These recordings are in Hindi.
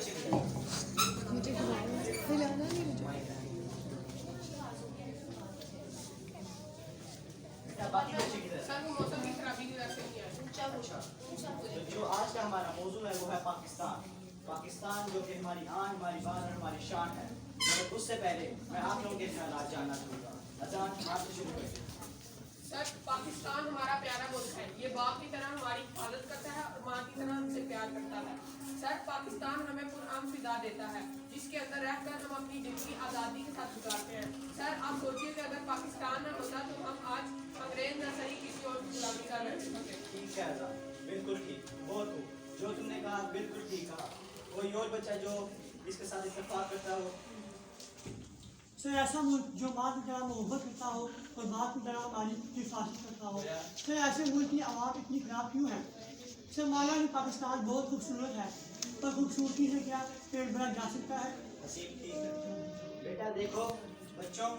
बच्चे खिलाए। मुझे खिलाना नहीं मुझे। बेटा बाकी बच्चे किधर हैं? सर वो मौसम की खराबी की वजह से नहीं आए। तो जो आज का हमारा मौजू है वो है पाकिस्तान। पाकिस्तान जो कि हमारी आन, हमारी बान और हमारी शान है। मगर उससे पहले मैं आप लोगों के ख्यालात जानना चाहूँगा। अजान आपसे शुरू करें। सर पाकिस्तान हमारा प्यारा मुल्क है। ये बाप की तरह हमारी हिफाजत करता है और माँ की तरह हमसे प्यार करता है। सर पाकिस्तान हमें पुरअमन फिजा देता है, जिसके अंदर रहकर हम अपनी जिंदगी आज़ादी के साथ गुजारते हैं। सर आप सोचिए कि अगर पाकिस्तान न होता तो हम आज अंग्रेज न सही किसी और की गुलामी कर रहे थे। ठीक है अजान, बिल्कुल ठीक, बहुत खूब। जो तुमने कहा बिल्कुल ठीक कहा। कोई और बच्चा जो इसके साथ इत्तेफाक करता हो? सर ऐसा मुल्क जो माँ की तरह मोहब्बत करता हो और बाप की तरह हमारी हिफाजत करता हो। सर ऐसे मुल्क की आवाम इतनी खराब क्यों है? सर माना कि पाकिस्तान बहुत खूबसूरत है, पर खूबसूरती से क्या पेट भरा जा सकता है? हसीब ठीक है। बेटा देखो बच्चों,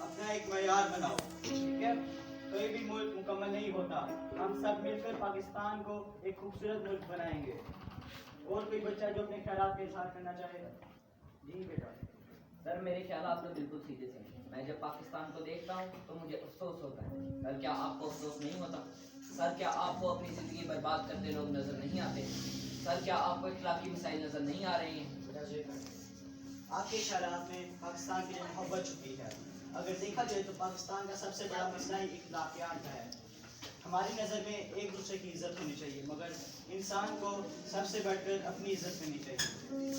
अपना एक मयार बनाओ, ठीक है? कोई भी मुल्क मुकम्मल नहीं होता। हम सब मिलकर पाकिस्तान को एक खूबसूरत मुल्क बनाएंगे। और कोई बच्चा जो अपने ख्यालात का इजहार करना चाहेगा? जी बेटा। सर मेरे ख्याल तो बिल्कुल सीधे से। मैं जब पाकिस्तान को देखता हूँ तो मुझे अफसोस होता है। सर क्या आपको अफसोस नहीं होता? सर क्या आपको अपनी ज़िंदगी बर्बाद करते लोग नज़र नहीं आते? सर क्या आपको इखलाकी मसाइल नज़र नहीं आ रहे हैं? आपके ख्यालात में पाकिस्तान की जो मोहब्बत छुपी है, अगर देखा जाए तो पाकिस्तान का सबसे बड़ा मसला ही इख्लाकियात का है। हमारी नज़र में एक दूसरे की इज्जत होनी चाहिए, मगर इंसान को सबसे बढ़कर अपनी इज्जत करनी चाहिए।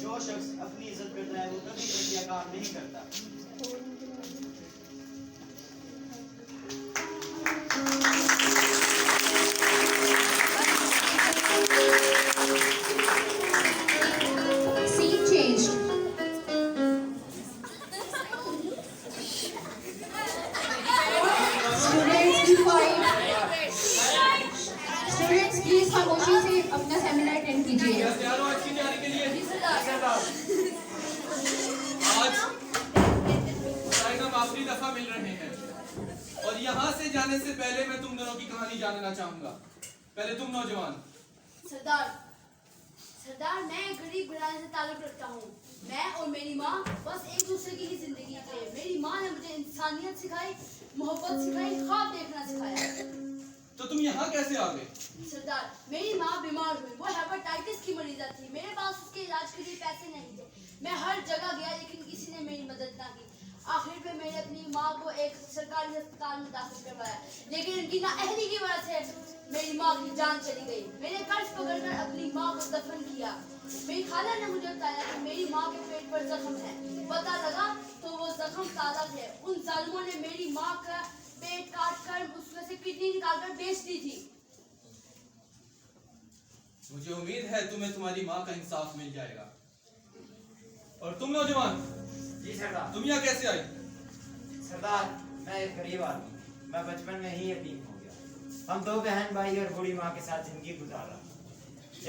जो शख्स अपनी इज्जत करता है वो कभी घटिया काम नहीं करता। Scene changed. Students, be quiet. Students, please खामोशी से अपना सेमिनार अटेंड कीजिए। आज की तैयारी के लिए आज हम आखिरी दफा मिल रहे हैं और यहाँ से जाने से पहले मैं तुम दोनों की कहानी जानना चाहूंगा। पहले तुम नौजवान। सरदार मैं गरीब घराने से ताल्लुक रखता हूँ। मैं और मेरी माँ बस एक दूसरे की ही जिंदगी थे। मेरी माँ ने मुझे इंसानियत सिखाई, मोहब्बत सिखाई, ख्वाब देखना सिखाया। तो तुम यहाँ कैसे आ गए? सरदार मेरी माँ बीमार हुई, वो हेपेटाइटिस की मरीजा थी। मेरे पास उसके इलाज के लिए पैसे नहीं थे। मैं हर जगह गया लेकिन किसी ने मेरी मदद ना की। आखिर में मैंने अपनी माँ को एक सरकारी अस्पताल में दाखिल करवाया, लेकिन उनकी नाअहली की वजह से मेरी माँ की जान चली गई। मैंने कर्ज पकड़कर अपनी माँ को दफन किया। मेरी खाला ने मुझे बताया कि मेरी माँ के पेट पर जख्म है। पता लगा तो वो जख्म ताज़ा थे। उन जालिमों ने मेरी माँ का पेट काट कर उसमें से किडनी निकालकर बेच दी थी। मुझे उम्मीद है तुम्हें तुम्हारी माँ का इंसाफ मिल जाएगा। और तुम नौजवान, जी सरदार। तुम यहाँ कैसे आई? सरदार मैं एक गरीब आदमी, मैं बचपन में ही यतीम हो गया। हम दो बहन भाई और बूढ़ी माँ के साथ जिंदगी गुजारा।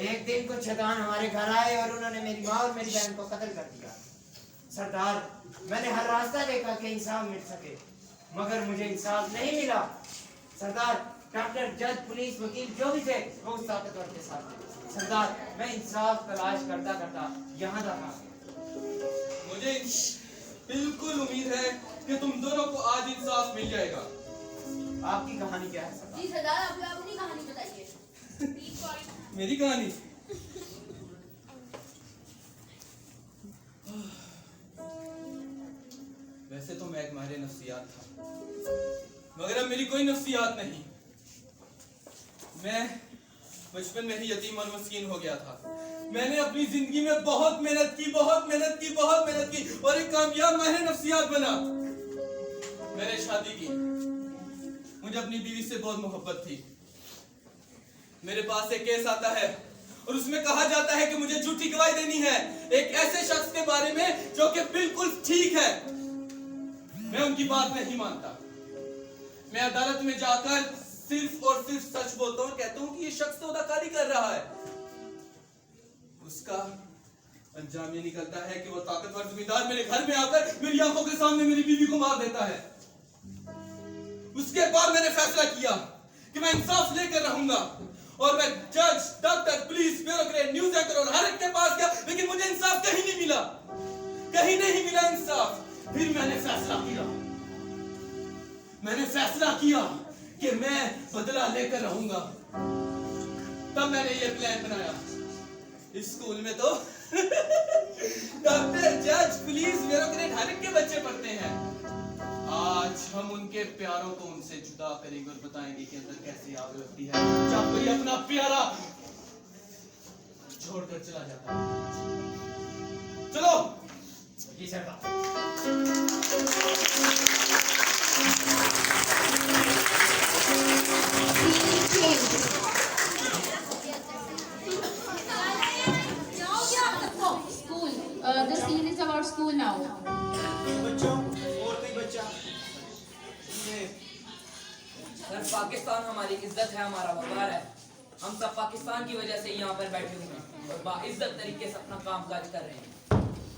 एक दिन कुछ शैतान हमारे घर आए और उन्होंने मेरी माँ और मेरी बहन को कत्ल कर दिया। सरदार मैंने हर रास्ता देखा कि इंसाफ मिल सके, मगर मुझे इंसाफ नहीं मिला। सरदार डॉक्टर, जज, पुलिस, वकील जो भी थे वो उस ताकतवर के साथ थे। सरदार मैं इंसाफ तलाश करता करता यहाँ तक आ गया। मुझे बिल्कुल उम्मीद है कि तुम दोनों को आज इंसाफ मिल जाएगा। आपकी कहानी क्या है सरदार? जी सरदार आप अपनी कहानी बताइए। मेरी कहानी? वैसे तो मैं एक माहिर नफ्सियात था, मगर अब मेरी कोई नफ्सियात नहीं। मैं बचपन में ही यतीम और मस्कीन हो गया था। मैंने अपनी जिंदगी में बहुत मेहनत की और एक कामयाब माहिर नफ्सियात बना। मैंने शादी की। मुझे अपनी बीवी से बहुत मोहब्बत थी। मेरे पास एक केस आता है और उसमें कहा जाता है कि मुझे झूठी गवाही देनी है एक ऐसे शख्स के बारे में जो कि बिल्कुल ठीक है। मैं उनकी बात नहीं मानता। मैं अदालत में जाकर सिर्फ और सिर्फ सच बोलता हूँ, कहता हूँ कि ये शख्स तो अदाकारी कर रहा है। उसका अंजाम ये निकलता है कि वो ताकतवर जमींदार मेरे घर में आकर मेरी आंखों के सामने मेरी बीवी को मार देता है। उसके बाद मैंने फैसला किया कि मैं इंसाफ लेकर रहूंगा और मैं जज, doctor, police, bureaucrat, news anchor और हर एक के पास गया, लेकिन मुझे कहीं नहीं मिला इंसाफ। फिर मैंने फैसला किया कि मैं बदला लेकर रहूंगा। तब मैंने ये प्लान बनाया। इस स्कूल में तो डॉक्टर, जज, पुलिस, ब्यूरोक्रेट हर एक के बच्चे पढ़ते हैं। आज हम उनके प्यारों को उनसे जुदा करेंगे और बताएंगे कि अंदर कैसे आग लगती है जब कोई अपना प्यारा छोड़कर चला जाता है। चलो। जी सरदार। School. The scene is about school now. बच्चों और कोई बच्चा सर, पाकिस्तान हमारी इज्जत है, हमारा वकार है। हम सब पाकिस्तान की वजह से यहाँ पर बैठे हुए हैं और बाइज्जत तरीके से अपना कामकाज कर रहे हैं।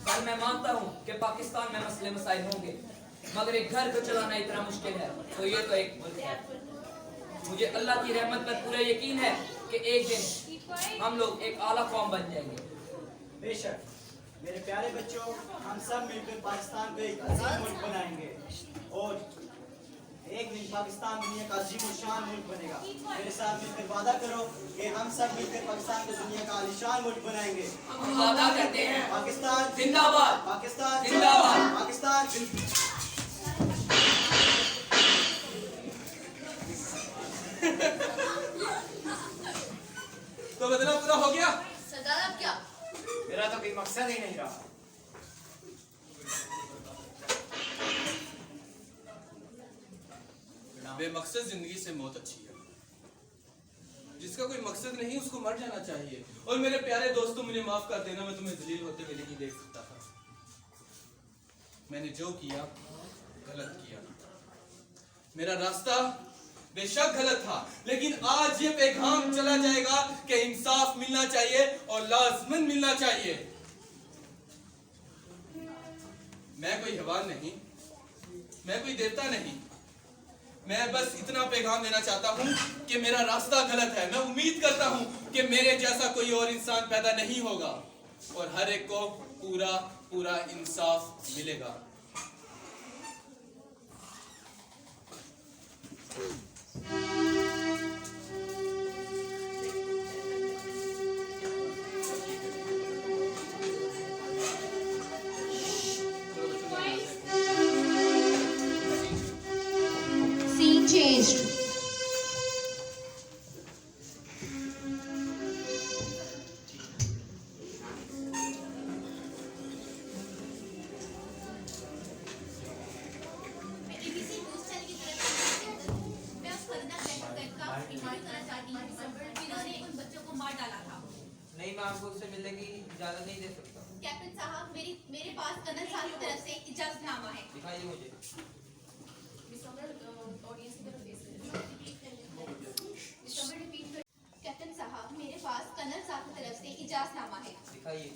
सर, मैं मानता हूँ कि पाकिस्तान में मसले मसाइल होंगे, मगर एक घर को चलाना इतना मुश्किल है तो ये तो एक मुल्क है। मुझे अल्लाह की रहमत पर पूरा यकीन है कि एक दिन हम लोग एक आला कौम बन जाएंगे। बेशक मेरे प्यारे बच्चों, हम सब मिलकर पाकिस्तान को एक अजीम मुल्क बनाएंगे और एक दिन पाकिस्तान दुनिया का अजीम और शान मुल्क बनेगा। मेरे साथ मिलकर वादा करो कि हम सब मिलकर पाकिस्तान को दुनिया का आलीशान मुल्क बनाएंगे। हम वादा करते हैं। पाकिस्तान जिंदाबाद। पाकिस्तान जिंदाबाद। पाकिस्तान। तो बदला पूरा हो गया। सरदार, अब क्या? मेरा तो कोई मकसद ही नहीं रहा। बेमकसद जिंदगी से मौत अच्छी है। जिसका कोई मकसद नहीं उसको मर जाना चाहिए। और मेरे प्यारे दोस्तों, मुझे माफ कर देना, मैं तुम्हें जलील होते हुए नहीं देख सकता था। मैंने जो किया गलत किया। मेरा रास्ता बेशक गलत था, लेकिन आज ये पैगाम चला जाएगा कि इंसाफ मिलना चाहिए और लाजमन मिलना चाहिए। मैं कोई हैवान नहीं, मैं कोई देवता नहीं। मैं बस इतना पैगाम देना चाहता हूँ कि मेरा रास्ता गलत है। मैं उम्मीद करता हूँ कि मेरे जैसा कोई और इंसान पैदा नहीं होगा और हर एक को पूरा पूरा इंसाफ मिलेगा। Scene changed. नहीं, मैं आपको उससे मिलने की इजाजत नहीं दे सकता। कैप्टन साहब, मेरे पास कर्नल साहब की तरफ से इजाजतनामा है। दिखाइए मुझे। कैप्टन साहब, मेरे पास कर्नल साहब की तरफ से इजाजतनामा है। दिखाइए।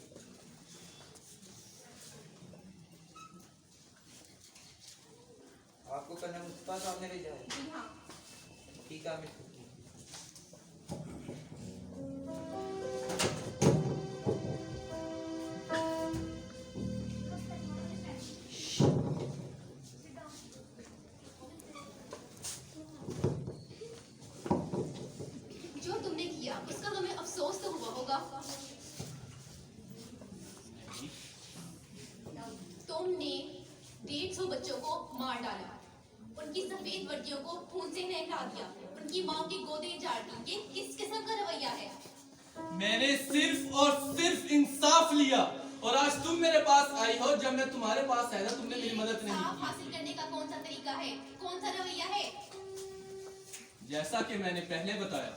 आपको कर्नल मुस्तफा साहब ने भेजा है? जी हाँ। ठीक है, मैं जो तुमने किया उसका तुम्हें अफसोस तो हुआ होगा। तुमने 150 बच्चों को मार डाला, उनकी सफेद वर्दियों को खून से नहला दिया, उनकी माँ की गोदें झाड़ दी। ये किस किस्म का रवैया है? मैंने सिर्फ और सिर्फ इंसाफ लिया और आज तुम मेरे पास आई हो। जब मैं तुम्हारे पास आया था तुमने मेरी मदद नहीं इंसाफ की। हासिल करने का कौन सा तरीका है, कौन सा रवैया है? जैसा कि मैंने पहले बताया,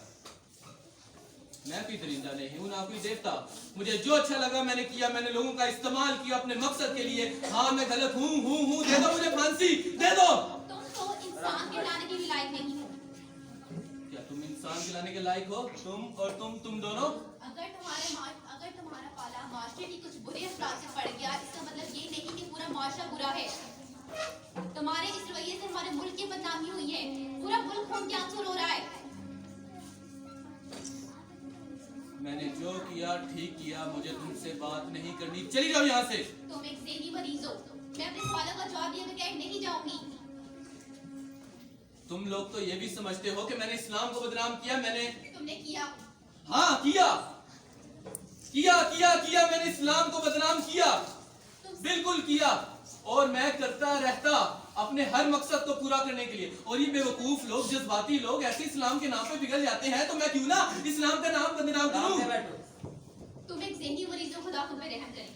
मैं कोई दरिंदा नहीं हूँ, ना कोई देवता। मुझे जो अच्छा लगा मैंने किया। मैंने लोगों का इस्तेमाल किया अपने मकसद के लिए। हाँ, मैं गलत हूँ। दे दो मुझे फांसी, दे दो। तुम तो इंसान के लाने के भी लायक नहीं हो। क्या तुम इंसान खिलाने के लायक हो? तुम दोनों? अगर तुम्हारा पाला माशरे की कुछ बुरे अफराद से पड़ गया, इसका मतलब ये नहीं कि पूरा माशरा बुरा है। तुम्हारे इस रवैये से हमारे मुल्क की बदनामी हुई है। पूरा मुल्क खून के आंसू रो रहा है। मैंने जो किया ठीक किया, मुझे तुमसे बात नहीं करनी, चली जाओ यहाँ से। तुम एक ज़हनी मरीज हो। मैं अपने सवालों का जवाब दिए बगैर नहीं जाऊंगी। तुम लोग तो ये भी समझते हो कि मैंने इस्लाम को बदनाम किया। मैंने तुमने किया। हाँ किया किया किया किया मैंने इस्लाम को बदनाम किया, बिल्कुल किया, और मैं करता रहता अपने हर मकसद को पूरा करने के लिए। और ये बेवकूफ लोग, जज्बाती लोग ऐसे इस्लाम के नाम पे बिगड़ जाते हैं, तो मैं क्यों ना इस्लाम का नाम बदनाम करूं। तुम एक ज़हनी मरीज हो, खुदा तुम पे रहम करे।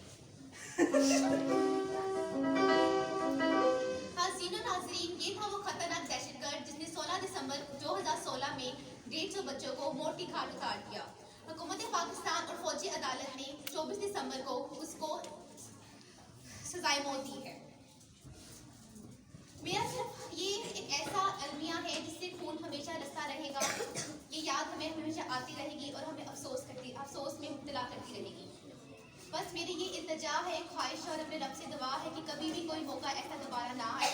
हाज़रीन और नाज़रीन, ये था वो खतरनाक दहशतगर्द जिसने 16 दिसंबर 2016 में 150 बच्चों को मौत की घाट उतार दिया। हुकूमत पाकिस्तान और फौजी अदालत ने 24 दिसंबर को उसको सजाए मौत दी है। मेरा सिर्फ ये एक ऐसा अलमिया है जिससे खून हमेशा रसता रहेगा। ये याद हमें हमेशा आती रहेगी और हमें अफसोस में मुब्तला करती रहेगी। बस मेरी ये इल्तिजा है, ख्वाहिश और अपने रब से दुआ है कि कभी भी कोई मौका ऐसा दोबारा ना आए